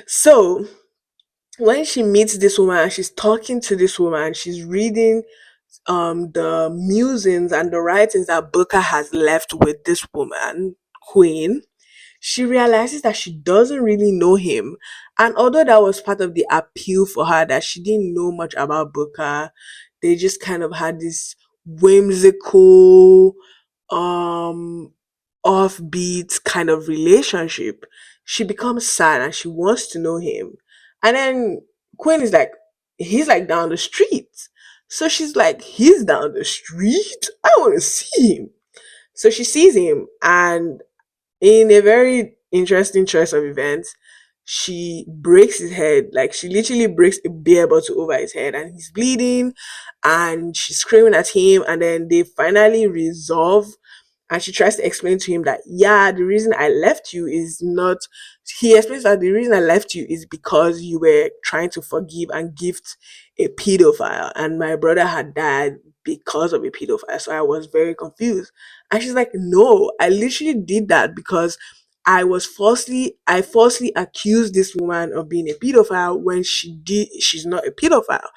Speaker 1: So when she meets this woman and she's talking to this woman, she's reading the musings and the writings that Booker has left with this woman, Queen. She realizes that she doesn't really know him. And although that was part of the appeal for her, that she didn't know much about Booker, they just kind of had this whimsical, um, offbeat kind of relationship. She becomes sad and she wants to know him. And then Quinn is like, he's like down the street. So she's like, he's down the street. I want to see him. So she sees him, and in a very interesting choice of events, she breaks his head. Like she literally breaks a beer bottle over his head, and he's bleeding, and she's screaming at him. And then they finally resolve, and she tries to explain to him that, yeah, the reason I left you is not, he explains that the reason I left you is because you were trying to forgive and gift a pedophile, and my brother had died because of a pedophile, so I was very confused. And she's like, no, I literally did that because I falsely accused this woman of being a pedophile when she's not a pedophile.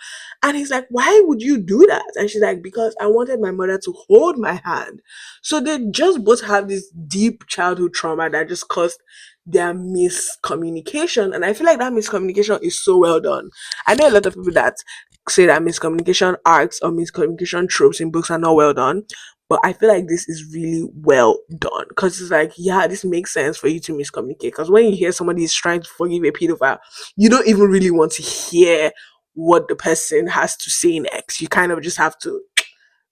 Speaker 1: And he's like, why would you do that? And she's like, because I wanted my mother to hold my hand. So they just both have this deep childhood trauma that just caused their miscommunication. And I feel like that miscommunication is so well done. I know a lot of people that say that miscommunication arcs or miscommunication tropes in books are not well done. But I feel like this is really well done because it's like, yeah, this makes sense for you to miscommunicate. Because when you hear somebody is trying to forgive a pedophile, you don't even really want to hear what the person has to say next. You kind of just have to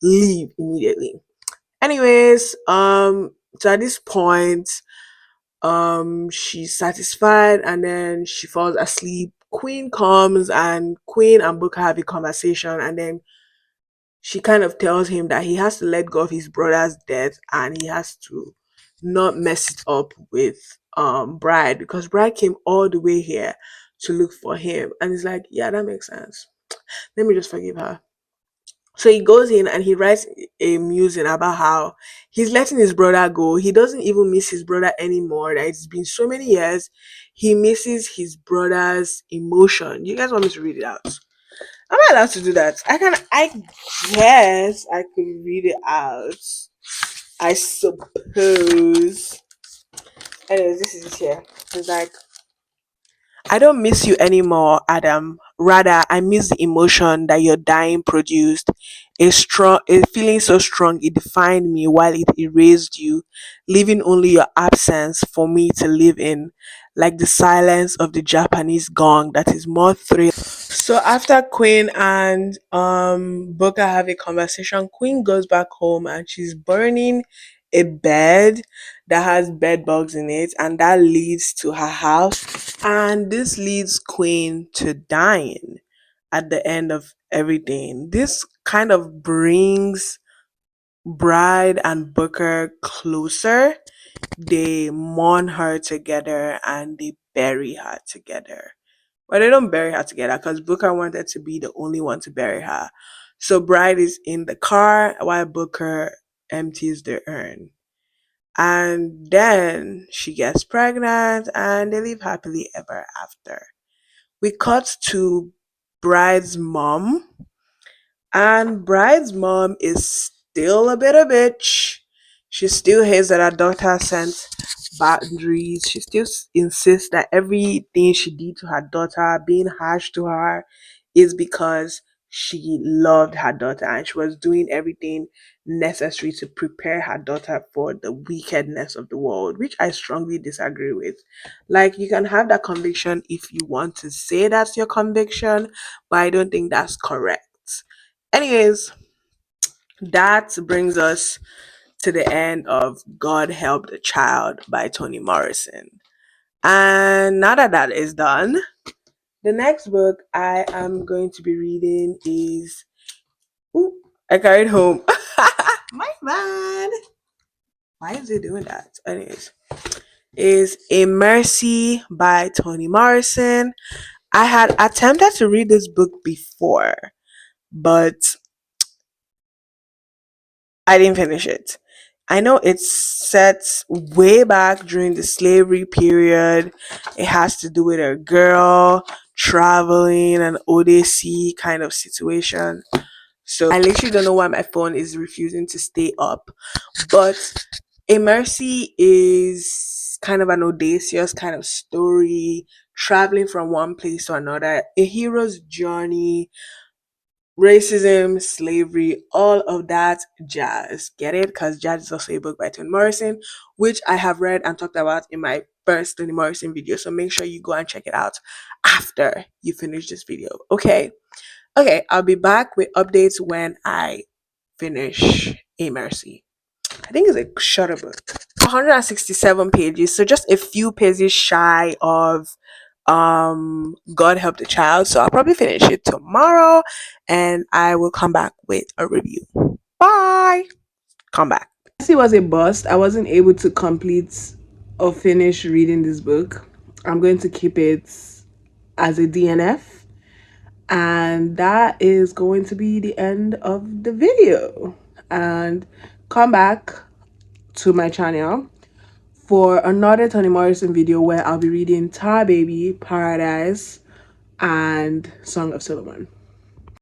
Speaker 1: leave immediately. Anyways, so at this point, she's satisfied and then she falls asleep. Queen comes and Queen and Booker have a conversation, and then she kind of tells him that he has to let go of his brother's death and he has to not mess it up with Bride, because Bride came all the way here to look for him. And he's like, yeah, that makes sense. Let me just forgive her. So he goes in and he writes a musing about how he's letting his brother go. He doesn't even miss his brother anymore. That it's been so many years. He misses his brother's emotion. You guys want me to read it out? Am I allowed to do that? I guess I could read it out. I suppose. Anyways, this is it here. It's like, I don't miss you anymore, Adam. Rather, I miss the emotion that your dying produced. A feeling so strong it defined me while it erased you, leaving only your absence for me to live in, like the silence of the Japanese gong that is more thrilling. So after Queen and Booker have a conversation, Queen goes back home and she's burning a bed that has bed bugs in it, and that leads to her house, and this leads Queen to dying at the end of everything. This kind of brings Bride and Booker closer. They mourn her together and they bury her together. But they don't bury her together because Booker wanted to be the only one to bury her. So Bride is in the car while Booker empties the urn. And then she gets pregnant and they live happily ever after. We cut to Bride's mom, and Bride's mom is still a bit of a bitch. She still hates that her daughter sent boundaries. She still insists that everything she did to her daughter, being harsh to her, is because she loved her daughter and she was doing everything necessary to prepare her daughter for the wickedness of the world, which I strongly disagree with. Like, you can have that conviction if you want to say that's your conviction, but I don't think that's correct. Anyways, that brings us to the end of God Help the Child by Toni Morrison. And now that that is done, the next book I am going to be reading is. Ooh, I carried home. My bad. Why is it doing that? Anyways, is A Mercy by Toni Morrison. I had attempted to read this book before, but I didn't finish it. I know it's set way back during the slavery period. It has to do with a girl traveling an Odyssey kind of situation. So I literally don't know why my phone is refusing to stay up. But A Mercy is kind of an audacious kind of story, traveling from one place to another, a hero's journey, racism, slavery, all of that jazz. Get it? Because Jazz is also a book by Toni Morrison, which I have read and talked about in my first Toni Morrison video. So make sure you go and check it out after you finish this video. Okay. Okay, I'll be back with updates when I finish A Mercy. I think it's a shorter book. 167 pages, so just a few pages shy of God Help the Child. So I'll probably finish it tomorrow and I will come back with a review. Bye. Come back. It was a bust. I wasn't able to complete or finish reading this book. I'm going to keep it as a DNF, and that is going to be the end of the video. And come back to my channel for another Toni Morrison video where I'll be reading Tar Baby, Paradise, and Song of Solomon.